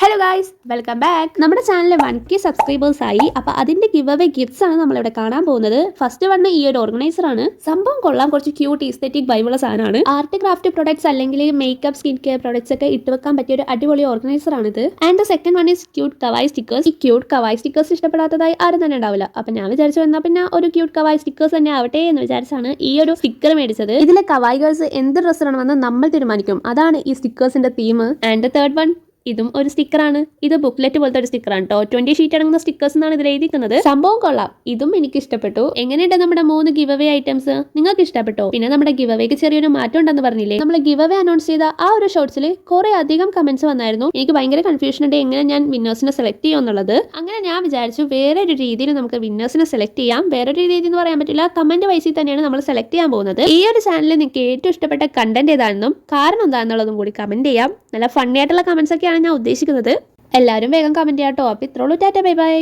Hello guys, welcome back. നമ്മുടെ ചാനലിൽ 1K subscribers ആയി. അപ്പോൾ അതിന്റെ ഗിവ് അവേ ഗിഫ്റ്റ്സ് ആണ് നമ്മളിവിടെ കാണാൻ പോകുന്നത്. ഫസ്റ്റ് വൺ ഈ ഒരു ഓർഗനൈസർ ആണ്. സംഭവം കൊള്ളാം, കുറച്ച് ക്യൂട്ട് ഈസ്തെറ്റിക് വൈബുള്ള സാധനമാണ്. ആർട്ട് ക്രാഫ്റ്റ് പ്രൊഡക്ട്സ് അല്ലെങ്കിൽ മേക്കപ്പ് സ്കിൻ കെയർ പ്രൊഡക്ട്സ് ഒക്കെ ഇട്ട് വെക്കാൻ പറ്റിയ ഒരു അടിപൊളി ഓർഗനൈസർ ആണിത്. And the second one is cute kawaii stickers. ഈ ക്യൂട്ട് കവായ് സ്റ്റിക്കേഴ്സ് ഇഷ്ടപ്പെടാത്തതായി ആരും തന്നെ ഉണ്ടാവില്ല. അപ്പോൾ ഞാൻ വിചാരിച്ചു എന്നാൽ പിന്നെ ഒരു ക്യൂട്ട് കവായ് സ്റ്റിക്കേഴ്സ് തന്നെ ആവട്ടെ എന്ന് വിചാരിച്ചാണ് ഈ ഒരു സ്റ്റിക്കർ മേടിച്ചത്. ഇതിലെ കവായ് ഗേൾസ് എന്ത് ഡ്രസ്സ് ഇടണമെന്ന് നമ്മൾ തീരുമാനിക്കും. അതാണ് ഈ സ്റ്റിക്കേഴ്സിന്റെ theme. And the third one, ഇതും ഒരു സ്റ്റിക്കറാണ്. ഇത് ബുക്ക്ലെറ്റ് പോലത്തെ ഒരു സ്റ്റിക്കറാണ് കേട്ടോ. 20 ഷീറ്റ് അടങ്ങുന്ന സ്റ്റിക്കേഴ്സ് എന്നാണ് ഇതിൽ എഴുതിക്കുന്നത്. സംഭവം കൊള്ളാം, ഇതും എനിക്ക് ഇഷ്ടപ്പെട്ടു. എങ്ങനെയുണ്ട് നമ്മുടെ 3 ഗിവ് അവേ ഐറ്റംസ്? നിങ്ങൾക്ക് ഇഷ്ടപ്പെട്ടോ? പിന്നെ നമ്മുടെ ഗിവ് അവേക്ക് ചെറിയൊരു മാറ്റം ഉണ്ടെന്ന് പറഞ്ഞില്ലേ? നമ്മൾ ഗിവ് അവേ അനൗൺസ് ചെയ്ത ആ ഒരു ഷോർട്സിൽ കുറെ അധികം കമന്റ്സ് വന്നായിരുന്നു. എനിക്ക് ഭയങ്കര കൺഫ്യൂഷൻ ഉണ്ട് എങ്ങനെ ഞാൻ വിന്നേഴ്സിനെ സെലക്ട് ചെയ്യും എന്നുള്ളത്. അങ്ങനെ ഞാൻ വിചാരിച്ചു വേറെ ഒരു രീതിയിൽ നമുക്ക് വിന്നേഴ്സിനെ സെലക്ട് ചെയ്യാം. വേറൊരു രീതി എന്ന് പറയാൻ പറ്റില്ല, കമന്റ് വൈസിൽ തന്നെയാണ് നമ്മൾ സെലക്ട് ചെയ്യാൻ പോകുന്നത്. ഈ ഒരു ചാനലിൽ നിങ്ങൾക്ക് ഏറ്റവും ഇഷ്ടപ്പെട്ട കണ്ടന്റ് ഏതാണെന്നും കാരണം എന്താണെന്നുള്ളതും കൂടി കമന്റ് ചെയ്യാം. നല്ല ഫണ്ണി ആയിട്ടുള്ള കമന്റ്സ് ഒക്കെ ഞാൻ ഉദ്ദേശിക്കുന്നത്. എല്ലാവരും വേഗം കമന്റ് ചെയ്യാട്ടോ. അപ്പോൾ ഇത്രയുള്ളൂ. Tata, bye by.